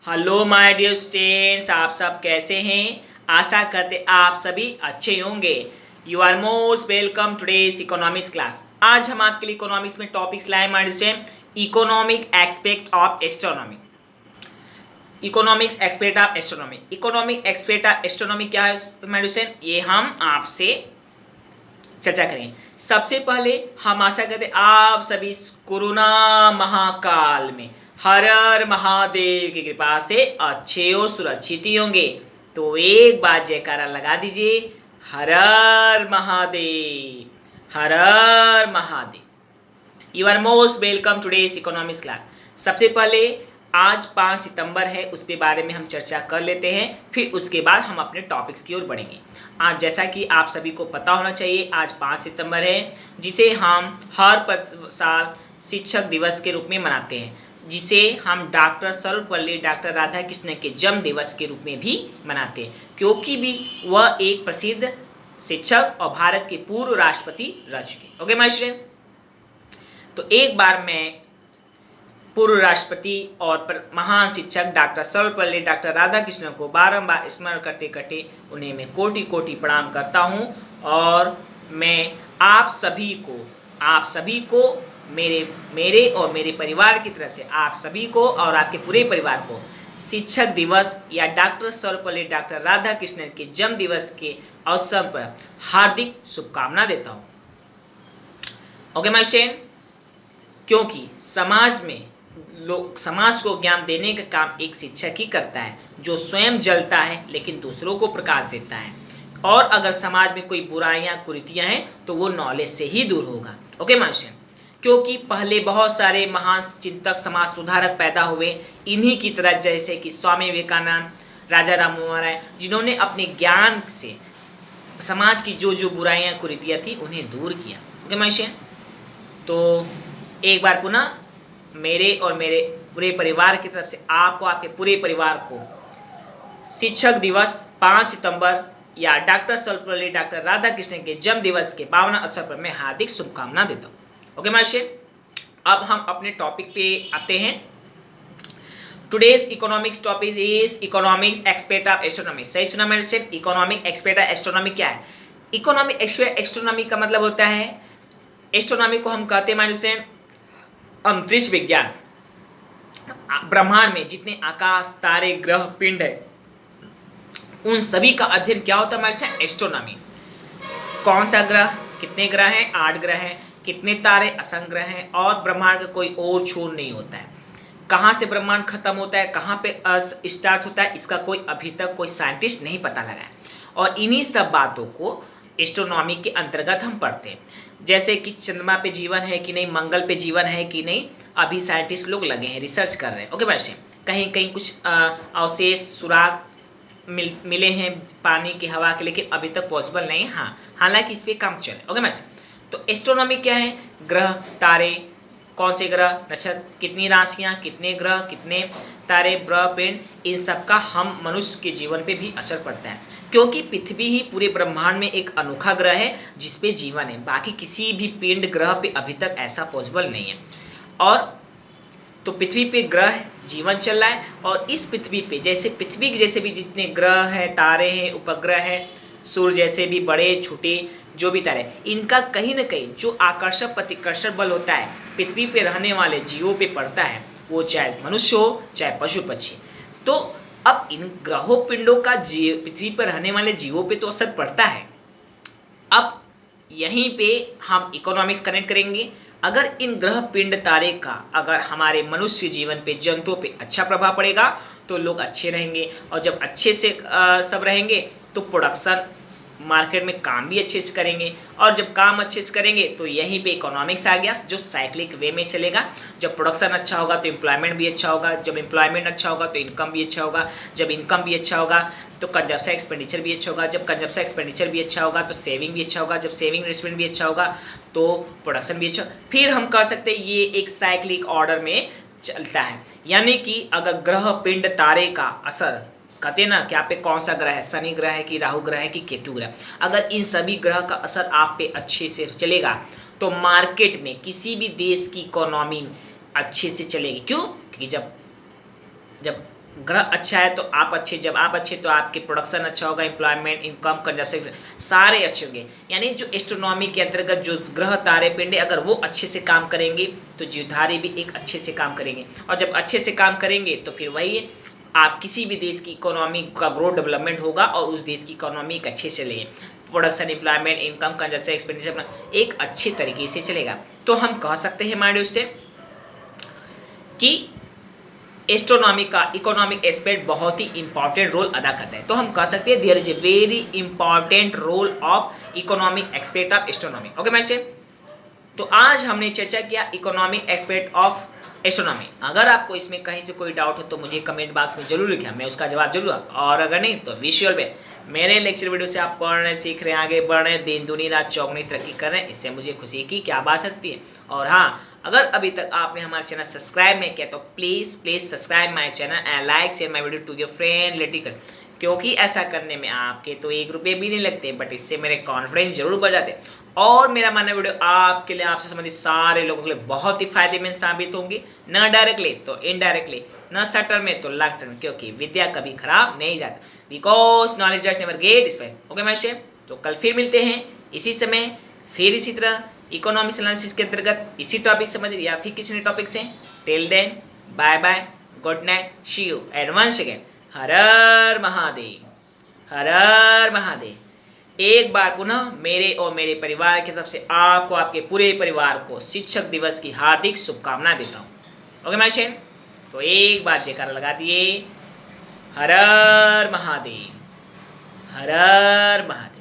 Hello my dear students, आप सब कैसे हैं। आशा करते आप सभी अच्छे होंगे। You are most welcome today's economics class. आज हम आपके लिए इकोनॉमिक्स में टॉपिक्स लाए my dear, economic aspect of astronomy. Economics expect of astronomy. Economic expect of astronomy क्या है माय डियर, ये हम आपसे चर्चा करें। सबसे पहले हम आशा करते आप सभी कोरोना महाकाल में हर हर महादेव की कृपा से अच्छे और सुरक्षित ही होंगे। तो एक बार जयकारा लगा दीजिए, Har Har Mahadev, Har Har Mahadev. You are most welcome today's economics class. सबसे पहले आज 5 सितंबर है, उसके बारे में हम चर्चा कर लेते हैं, फिर उसके बाद हम अपने टॉपिक्स की ओर बढ़ेंगे। आज जैसा कि आप सभी को पता होना चाहिए, आज 5 सितंबर है, जिसे हम हर साल शिक्षक दिवस के रूप में मनाते हैं, जिसे हम डॉक्टर सर्वपल्ली डॉक्टर राधाकृष्णन के जन्म दिवस के रूप में भी मनाते हैं, क्योंकि भी वह एक प्रसिद्ध शिक्षक और भारत के पूर्व राष्ट्रपति रह चुके। ओके माय स्टूडेंट, तो एक बार मैं पूर्व राष्ट्रपति और महान शिक्षक डॉक्टर सर्वपल्ली डॉक्टर राधाकृष्णन को बारंबार स्मरण करते करते उन्हें मैं कोटि कोटि प्रणाम करता हूं। और मैं आप सभी को मेरे और मेरे परिवार की तरफ से आप सभी को और आपके पूरे परिवार को शिक्षक दिवस या डॉक्टर सर्वपल्ली डॉक्टर राधाकृष्णन के जन्म दिवस के अवसर पर हार्दिक शुभकामना देता हूँ। ओके माय स्टूडेंट, क्योंकि समाज को ज्ञान देने का काम एक शिक्षक ही करता है, जो स्वयं जलता है लेकिन दूसरों को प्रकाश देता है। और अगर समाज में कोई बुराइयां कुरीतियां हैं तो वो नॉलेज से ही दूर होगा। ओके मास्टर, क्योंकि पहले बहुत सारे महान चिंतक समाज सुधारक पैदा हुए इन्हीं की तरह, जैसे कि स्वामी विवेकानंद, राजा राम मोहन राय, जिन्होंने अपने ज्ञान से समाज की जो जो बुराइयां कुरीतियां थी उन्हें दूर किया। ओके मास्टर, तो एक बार पुनः मेरे और मेरे पूरे परिवार की तरफ से आपको, आपके पूरे परिवार को शिक्षक दिवस 5 सितंबर या डॉक्टर सर्वपल्ली डॉक्टर राधाकृष्णन के जन्म दिवस के पावन अवसर पर मैं हार्दिक शुभकामना देता हूँ। ओके मास्टर, अब हम अपने टॉपिक पे आते हैं। Today's economics topic is economics expect of astronomy. सही सुना मैंने, इकोनॉमिक एक्सपेक्ट ऑफ एस्ट्रोनॉमी क्या है? इकोनॉमिक एस्ट्रोनॉमी का मतलब होता है, एस्ट्रोनॉमी को हम कहते हैं मानुष्य अंतरिक्ष विज्ञान। ब्रह्मांड में जितने आकाश, तारे, ग्रह, पिंड है, उन सभी का अध्ययन क्या होता है हमारे साथ? एस्ट्रोनॉमी। कौन सा ग्रह, कितने ग्रह हैं? 8 ग्रह हैं। कितने तारे? असंख्य ग्रह हैं। और ब्रह्मांड का कोई और छोर नहीं होता है। कहाँ से ब्रह्मांड खत्म होता है, कहाँ पे स्टार्ट होता है, इसका कोई अभी तक कोई साइंटिस्ट नहीं पता लगा है। और इन्हीं सब बातों को एस्ट्रोनॉमी के अंतर्गत हम पढ़ते हैं, जैसे कि चंद्रमा पे जीवन है कि नहीं, मंगल पे जीवन है कि नहीं, अभी साइंटिस्ट लोग लगे हैं, रिसर्च कर रहे हैं। ओके वैसे कहीं कहीं कुछ अवशेष सुराग मिले हैं पानी की, हवा के, लेकिन अभी तक पॉसिबल नहीं। हाँ, हालांकि इस पर काम चले। ओके वैसे तो एस्ट्रोनॉमी क्या है? ग्रह, तारे, कौन से ग्रह, नक्षत्र, कितनी राशियाँ, कितने ग्रह, कितने तारे, ग्रह, पिंड, इन सब का हम मनुष्य के जीवन पे भी असर पड़ता है, क्योंकि पृथ्वी ही पूरे ब्रह्मांड में एक अनोखा ग्रह है जिसपे जीवन है। बाकी किसी भी पिंड ग्रह पे अभी तक ऐसा पॉसिबल नहीं है। और तो पृथ्वी पे ग्रह जीवन चल रहा है, और इस पृथ्वी पे जैसे पृथ्वी के जैसे भी जितने ग्रह हैं, तारे हैं, उपग्रह हैं, सूर्य जैसे भी बड़े छोटे जो भी तारे, इनका कहीं ना कहीं जो आकर्षक प्रतिकर्षण बल होता है पृथ्वी पे रहने वाले जीवों पे पड़ता है, वो चाहे मनुष्य हो चाहे पशु पक्षी। तो अब इन ग्रहों पिंडों का पृथ्वी पर रहने वाले जीवों पे तो असर पड़ता है। अब यहीं पे हम इकोनॉमिक्स कनेक्ट करेंगे। अगर इन ग्रह पिंड तारे का अगर हमारे मनुष्य जीवन पे, जंतुओं पे अच्छा प्रभाव पड़ेगा तो लोग अच्छे रहेंगे, और जब अच्छे से सब रहेंगे तो प्रोडक्शन, मार्केट में काम भी अच्छे से करेंगे, और जब काम अच्छे से करेंगे तो यहीं पे इकोनॉमिक्स आ गया, जो साइक्लिक वे में चलेगा। जब प्रोडक्शन अच्छा होगा तो एम्प्लॉयमेंट भी अच्छा होगा, जब एम्प्लॉयमेंट अच्छा होगा तो इनकम भी अच्छा होगा, जब इनकम भी अच्छा होगा तो कंजप्शन एक्सपेंडिचर भी अच्छा होगा, जब कंजप्शन एक्सपेंडिचर भी अच्छा होगा तो सेविंग भी अच्छा होगा, जब सेविंग इन्वेस्टमेंट भी अच्छा होगा तो प्रोडक्शन भी अच्छा। फिर हम कह सकते हैं ये एक साइक्लिक ऑर्डर में चलता है। यानी कि अगर ग्रह पिंड तारे का असर, कहते हैं ना कि आप पे कौन सा ग्रह है, शनि ग्रह है कि राहु ग्रह है कि केतु ग्रह, अगर इन सभी ग्रह का असर आप पे अच्छे से चलेगा तो मार्केट में किसी भी देश की इकोनॉमी अच्छे से चलेगी। क्यों? क्योंकि जब ग्रह अच्छा है तो आप अच्छे, जब आप अच्छे तो आपके प्रोडक्शन अच्छा होगा, एम्प्लॉयमेंट, इनकम, कंजप्शन सारे अच्छे होंगे। यानी जो एस्ट्रोनॉमी के अंतर्गत जो ग्रह तारे पिंड अगर वो अच्छे से काम करेंगे तो जीवधारी भी एक अच्छे से काम करेंगे, और जब अच्छे से काम करेंगे तो फिर वही है, आप किसी भी देश की इकोनॉमी का ग्रोथ डेवलपमेंट होगा और उस देश की इकोनॉमी एक अच्छे से चलेगी, production, employment, income, consumption, expenditure एक अच्छे तरीके से चलेगा। तो हम कह सकते हैं माय डियर स्टूडेंट कि एस्ट्रोनॉमी का इकोनॉमिक एस्पेक्ट बहुत ही इंपॉर्टेंट रोल अदा करता है। तो हम कह सकते हैं there is a very important role of economic aspect of astronomy. Okay मैसे, तो आज हमने चर्चा किया इकोनॉमिक एस्पेक्ट ऑफ एस्ट्रोनॉमी। अगर आपको इसमें कहीं से कोई डाउट हो तो मुझे कमेंट बॉक्स में जरूर लिखें, मैं उसका जवाब जरूर, और अगर नहीं तो विजुअल में मेरे लेक्चर वीडियो से आप पढ़ रहे, सीख रहे, आगे बढ़ रहे, दिन दुनी रात चौगुनी तरक्की कर रहे हैं, इससे मुझे खुशी की क्या बात सकती है। और हाँ, अगर अभी तक आपने हमारा चैनल सब्सक्राइब नहीं किया तो please subscribe my channel and like share my video to your friend relative, क्योंकि ऐसा करने में आपके तो 1 रुपये भी नहीं लगते, बट इससे मेरे कॉन्फिडेंस जरूर बढ़ जाते हैं। और मेरा मानना वीडियो आपके लिए, आपसे संबंधित सारे लोगों के लिए बहुत ही फायदेमंद साबित होंगी, न डायरेक्टली तो इनडायरेक्टली, न शॉर्ट टर्म में तो लॉन्ग टर्म, क्योंकि विद्या कभी खराब नहीं जाता, because knowledge does never get spend. Okay my student, तो कल फिर मिलते हैं इसी समय, फिर इसी तरह इकोनॉमिक्स एनालिसिस के अंतर्गत इसी टॉपिक से संबंधित या फिर किसी नए टॉपिक से। Till then bye bye, good night, see you and once again Har Har Mahadev, Har Har Mahadev. एक बार पुनः मेरे और मेरे परिवार की तरफ से आपको, आपके पूरे परिवार को शिक्षक दिवस की हार्दिक शुभकामनाएं देता हूँ। ओके माय फ्रेंड, तो एक बार जयकारा लगा दिए, हर हर महादेव, हर हर महादेव।